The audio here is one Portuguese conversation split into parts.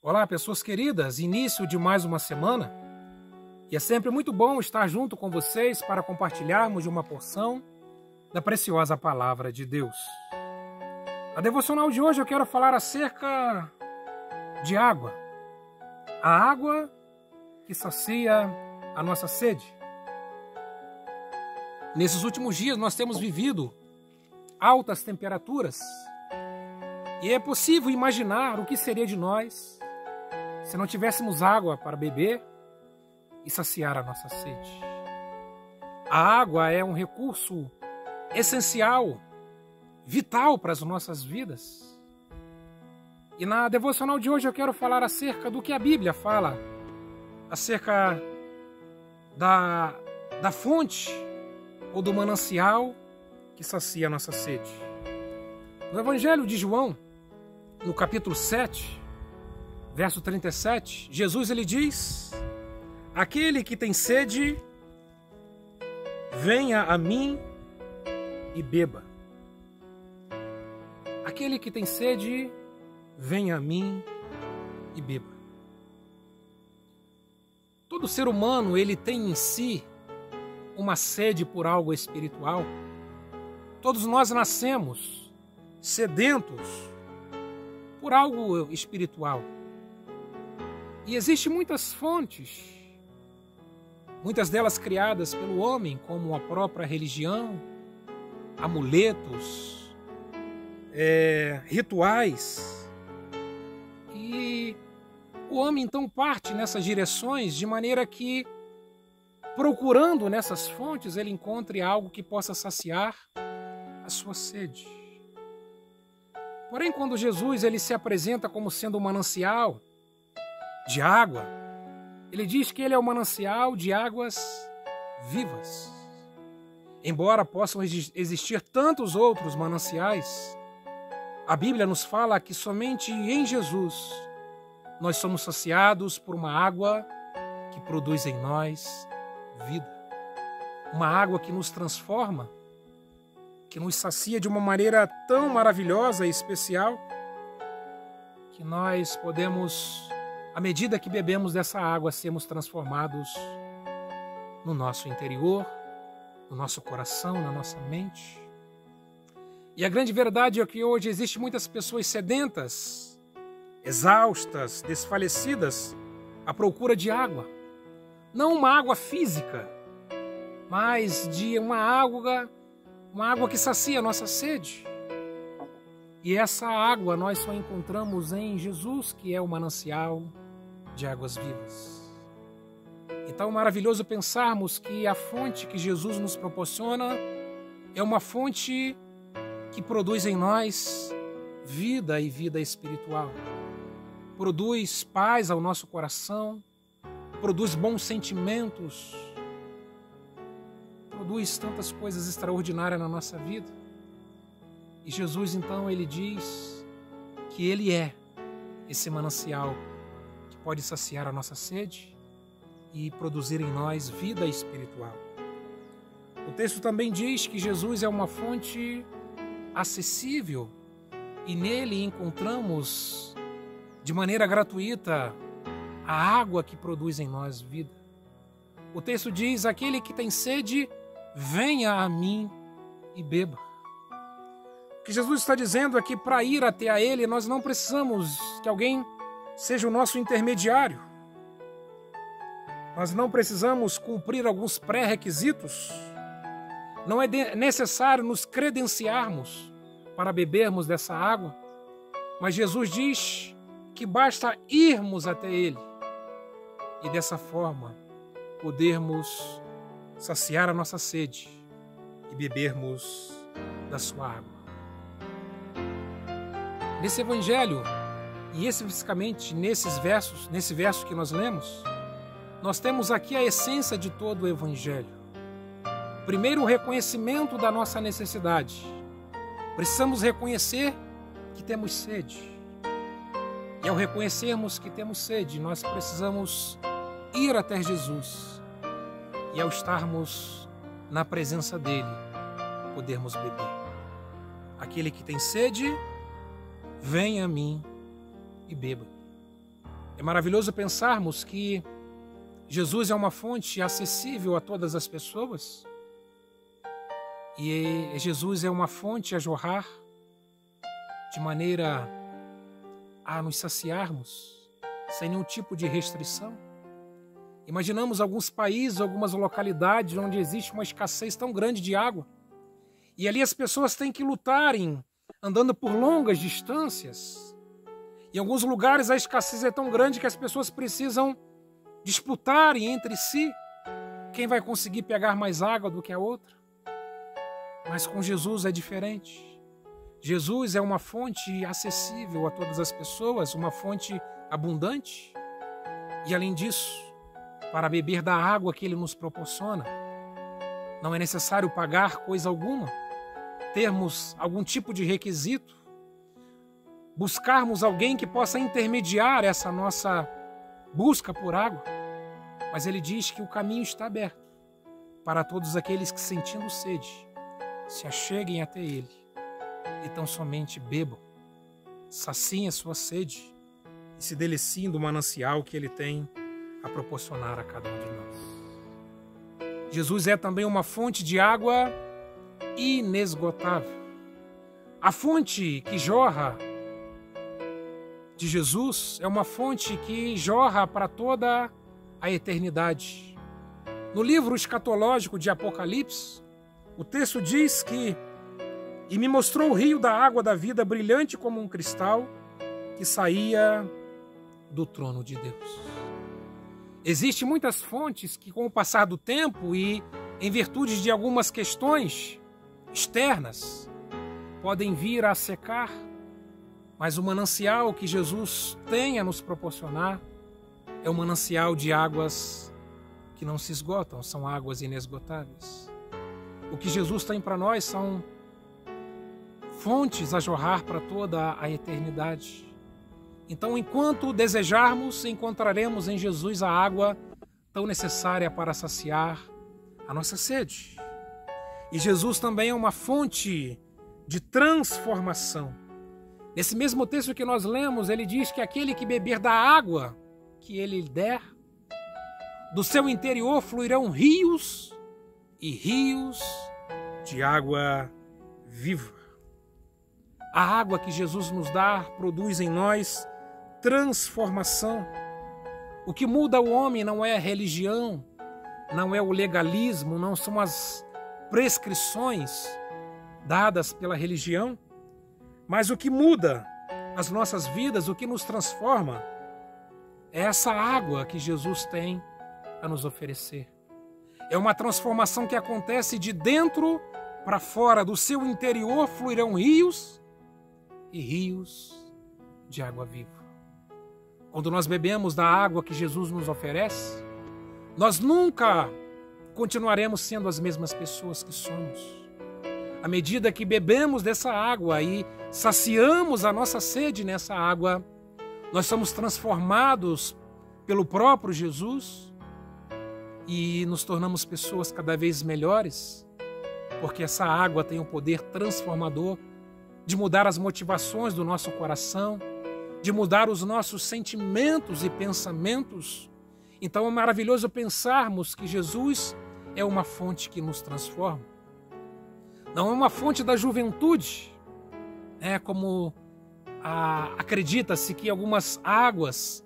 Olá, pessoas queridas, início de mais uma semana e é sempre muito bom estar junto com vocês para compartilharmos de uma porção da preciosa palavra de Deus. A devocional de hoje eu quero falar acerca de água, a água que sacia a nossa sede. Nesses últimos dias nós temos vivido altas temperaturas e é possível imaginar o que seria de nós se não tivéssemos água para beber e saciar a nossa sede. A água é um recurso essencial, vital para as nossas vidas. E na devocional de hoje eu quero falar acerca do que a Bíblia fala, acerca da fonte ou do manancial que sacia a nossa sede. No Evangelho de João, no capítulo 7, verso 37, Jesus ele diz: aquele que tem sede, venha a mim e beba. Aquele que tem sede, venha a mim e beba. Todo ser humano ele tem em si uma sede por algo espiritual. Todos nós nascemos sedentos por algo espiritual. E existem muitas fontes, muitas delas criadas pelo homem, como a própria religião, amuletos, rituais. E o homem então parte nessas direções de maneira que, procurando nessas fontes, ele encontre algo que possa saciar a sua sede. Porém, quando Jesus ele se apresenta como sendo um manancial de água, ele diz que ele é o manancial de águas vivas. Embora possam existir tantos outros mananciais, a Bíblia nos fala que somente em Jesus nós somos saciados por uma água que produz em nós vida. Uma água que nos transforma, que nos sacia de uma maneira tão maravilhosa e especial, que nós podemos, à medida que bebemos dessa água, sermos transformados no nosso interior, no nosso coração, na nossa mente. E a grande verdade é que hoje existem muitas pessoas sedentas, exaustas, desfalecidas, à procura de água. Não uma água física, mas de uma água que sacia a nossa sede. E essa água nós só encontramos em Jesus, que é o manancial de águas vivas. Então é maravilhoso pensarmos que a fonte que Jesus nos proporciona é uma fonte que produz em nós vida e vida espiritual. Produz paz ao nosso coração, produz bons sentimentos, produz tantas coisas extraordinárias na nossa vida. E Jesus então ele diz que ele é esse manancial que pode saciar a nossa sede e produzir em nós vida espiritual. O texto também diz que Jesus é uma fonte acessível e nele encontramos de maneira gratuita a água que produz em nós vida. O texto diz: aquele que tem sede, venha a mim e beba. O que Jesus está dizendo é que para ir até a Ele, nós não precisamos que alguém seja o nosso intermediário. Nós não precisamos cumprir alguns pré-requisitos. Não é necessário nos credenciarmos para bebermos dessa água. Mas Jesus diz que basta irmos até Ele e dessa forma podermos saciar a nossa sede e bebermos da sua água. Nesse evangelho, e especificamente nesse verso que nós lemos, nós temos aqui a essência de todo o evangelho. Primeiro, o reconhecimento da nossa necessidade. Precisamos reconhecer que temos sede. E ao reconhecermos que temos sede, nós precisamos ir até Jesus. E ao estarmos na presença dele, podermos beber. Aquele que tem sede, venha a mim e beba. É maravilhoso pensarmos que Jesus é uma fonte acessível a todas as pessoas e Jesus é uma fonte a jorrar de maneira a nos saciarmos sem nenhum tipo de restrição. Imaginamos alguns países, algumas localidades onde existe uma escassez tão grande de água e ali as pessoas têm que lutarem andando por longas distâncias. Em alguns lugares a escassez é tão grande que as pessoas precisam disputarem entre si quem vai conseguir pegar mais água do que a outra. Mas com Jesus é diferente. Jesus é uma fonte acessível a todas as pessoas, uma fonte abundante. E além disso, para beber da água que Ele nos proporciona, não é necessário pagar coisa alguma, termos algum tipo de requisito, buscarmos alguém que possa intermediar essa nossa busca por água. Mas Ele diz que o caminho está aberto para todos aqueles que, sentindo sede, se acheguem até Ele e tão somente bebam, saciem a sua sede e se deliciem do manancial que Ele tem a proporcionar a cada um de nós. Jesus é também uma fonte de água inesgotável. A fonte que jorra de Jesus é uma fonte que jorra para toda a eternidade. No livro escatológico de Apocalipse, o texto diz que "E me mostrou o rio da água da vida, brilhante como um cristal, que saía do trono de Deus." Existem muitas fontes que, com o passar do tempo e em virtude de algumas questões externas, podem vir a secar, mas o manancial que Jesus tem a nos proporcionar é um manancial de águas que não se esgotam, são águas inesgotáveis. O que Jesus tem para nós são fontes a jorrar para toda a eternidade. Então, enquanto desejarmos, encontraremos em Jesus a água tão necessária para saciar a nossa sede. E Jesus também é uma fonte de transformação. Nesse mesmo texto que nós lemos, ele diz que aquele que beber da água que ele der, do seu interior fluirão rios e rios de água viva. A água que Jesus nos dá produz em nós transformação. O que muda o homem não é a religião, não é o legalismo, não são as prescrições dadas pela religião, mas o que muda as nossas vidas, o que nos transforma, é essa água que Jesus tem a nos oferecer. É uma transformação que acontece de dentro para fora. Do seu interior fluirão rios e rios de água viva. Quando nós bebemos da água que Jesus nos oferece, nós nunca continuaremos sendo as mesmas pessoas que somos. À medida que bebemos dessa água e saciamos a nossa sede nessa água, nós somos transformados pelo próprio Jesus e nos tornamos pessoas cada vez melhores, porque essa água tem o poder transformador de mudar as motivações do nosso coração, de mudar os nossos sentimentos e pensamentos. Então é maravilhoso pensarmos que Jesus é uma fonte que nos transforma. Não é uma fonte da juventude, como acredita-se que algumas águas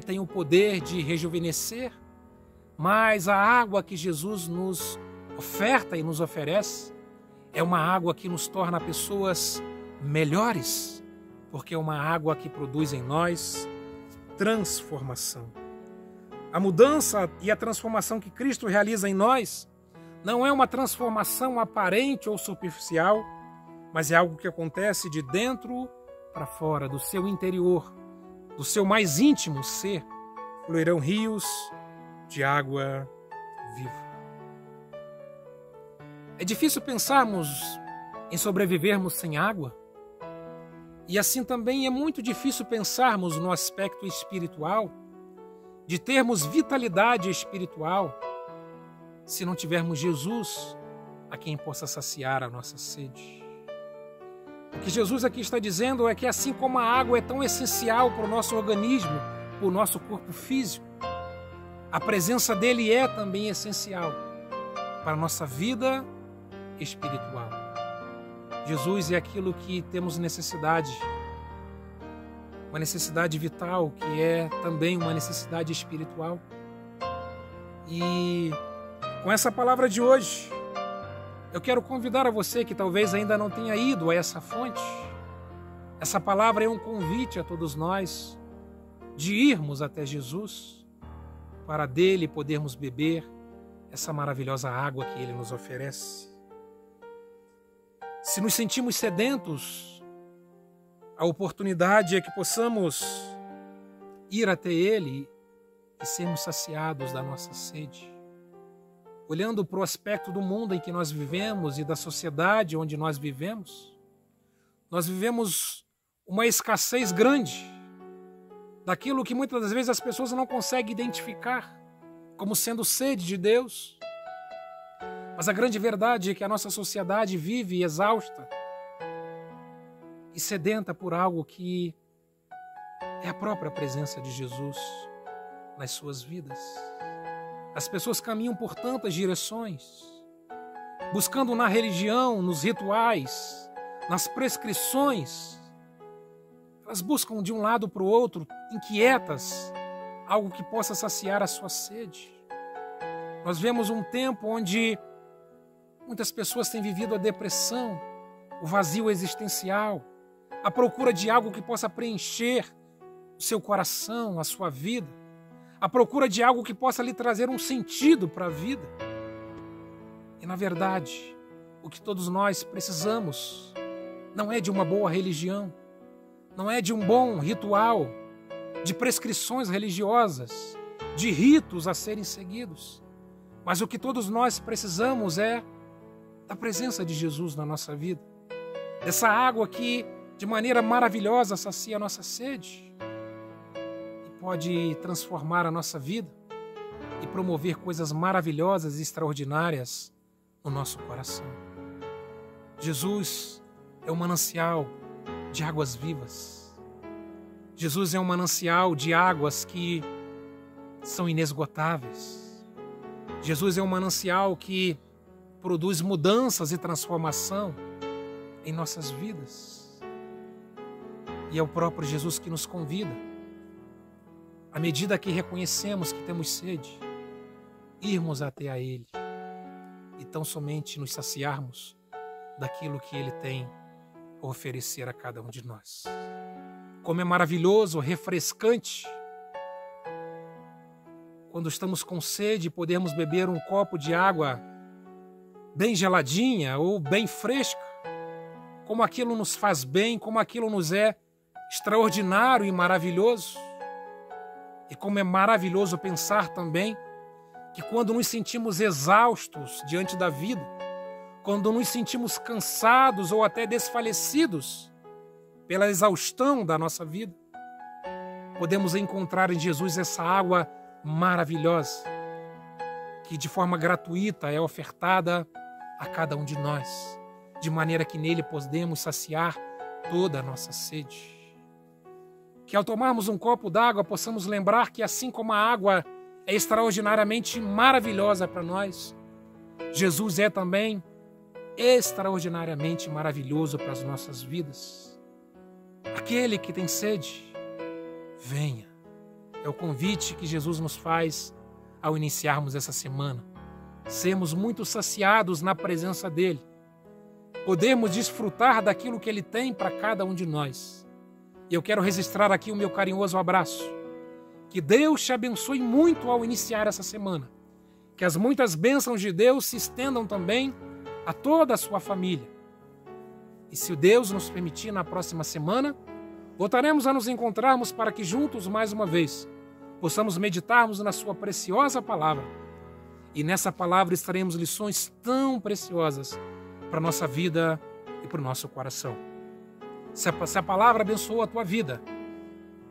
têm o poder de rejuvenescer, mas a água que Jesus nos oferta e nos oferece é uma água que nos torna pessoas melhores, porque é uma água que produz em nós transformação. A mudança e a transformação que Cristo realiza em nós não é uma transformação aparente ou superficial, mas é algo que acontece de dentro para fora, do seu interior, do seu mais íntimo ser, fluirão rios de água viva. É difícil pensarmos em sobrevivermos sem água, e assim também é muito difícil pensarmos no aspecto espiritual, de termos vitalidade espiritual, se não tivermos Jesus a quem possa saciar a nossa sede. O que Jesus aqui está dizendo é que assim como a água é tão essencial para o nosso organismo, o nosso corpo físico, a presença dele é também essencial para a nossa vida espiritual. Jesus é aquilo que temos necessidade, uma necessidade vital, que é também uma necessidade espiritual. E com essa palavra de hoje, eu quero convidar a você que talvez ainda não tenha ido a essa fonte. Essa palavra é um convite a todos nós de irmos até Jesus, para dele podermos beber essa maravilhosa água que ele nos oferece. Se nos sentimos sedentos, a oportunidade é que possamos ir até ele e sermos saciados da nossa sede. Olhando para o aspecto do mundo em que nós vivemos e da sociedade onde nós vivemos uma escassez grande daquilo que muitas das vezes as pessoas não conseguem identificar como sendo sede de Deus. Mas a grande verdade é que a nossa sociedade vive exausta e sedenta por algo que é a própria presença de Jesus nas suas vidas. As pessoas caminham por tantas direções, buscando na religião, nos rituais, nas prescrições. Elas buscam de um lado para o outro, inquietas, algo que possa saciar a sua sede. Nós vemos um tempo onde muitas pessoas têm vivido a depressão, o vazio existencial, a procura de algo que possa preencher o seu coração, a sua vida, a procura de algo que possa lhe trazer um sentido para a vida. E, na verdade, o que todos nós precisamos não é de uma boa religião, não é de um bom ritual, de prescrições religiosas, de ritos a serem seguidos, mas o que todos nós precisamos é da presença de Jesus na nossa vida, dessa água que de maneira maravilhosa sacia a nossa sede e pode transformar a nossa vida e promover coisas maravilhosas e extraordinárias no nosso coração. Jesus é um manancial de águas vivas. Jesus é um manancial de águas que são inesgotáveis. Jesus é um manancial que produz mudanças e transformação em nossas vidas. E é o próprio Jesus que nos convida, à medida que reconhecemos que temos sede, irmos até a Ele e tão somente nos saciarmos daquilo que Ele tem a oferecer a cada um de nós. Como é maravilhoso, refrescante, quando estamos com sede, podemos beber um copo de água bem geladinha ou bem fresca. Como aquilo nos faz bem, como aquilo nos é extraordinário e maravilhoso. E como é maravilhoso pensar também que quando nos sentimos exaustos diante da vida, quando nos sentimos cansados ou até desfalecidos pela exaustão da nossa vida, podemos encontrar em Jesus essa água maravilhosa que de forma gratuita é ofertada a cada um de nós, de maneira que nele podemos saciar toda a nossa sede. Que ao tomarmos um copo d'água possamos lembrar que assim como a água é extraordinariamente maravilhosa para nós, Jesus é também extraordinariamente maravilhoso para as nossas vidas. Aquele que tem sede, venha. É o convite que Jesus nos faz ao iniciarmos essa semana. Sermos muito saciados na presença dEle. Podemos desfrutar daquilo que Ele tem para cada um de nós. E eu quero registrar aqui o meu carinhoso abraço. Que Deus te abençoe muito ao iniciar essa semana. Que as muitas bênçãos de Deus se estendam também a toda a sua família. E se Deus nos permitir, na próxima semana, voltaremos a nos encontrarmos para que juntos, mais uma vez, possamos meditarmos na sua preciosa palavra. E nessa palavra estaremos lições tão preciosas para a nossa vida e para o nosso coração. Se a palavra abençoou a tua vida,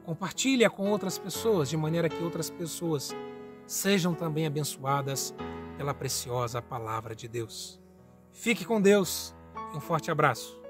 compartilha com outras pessoas, de maneira que outras pessoas sejam também abençoadas pela preciosa palavra de Deus. Fique com Deus e um forte abraço.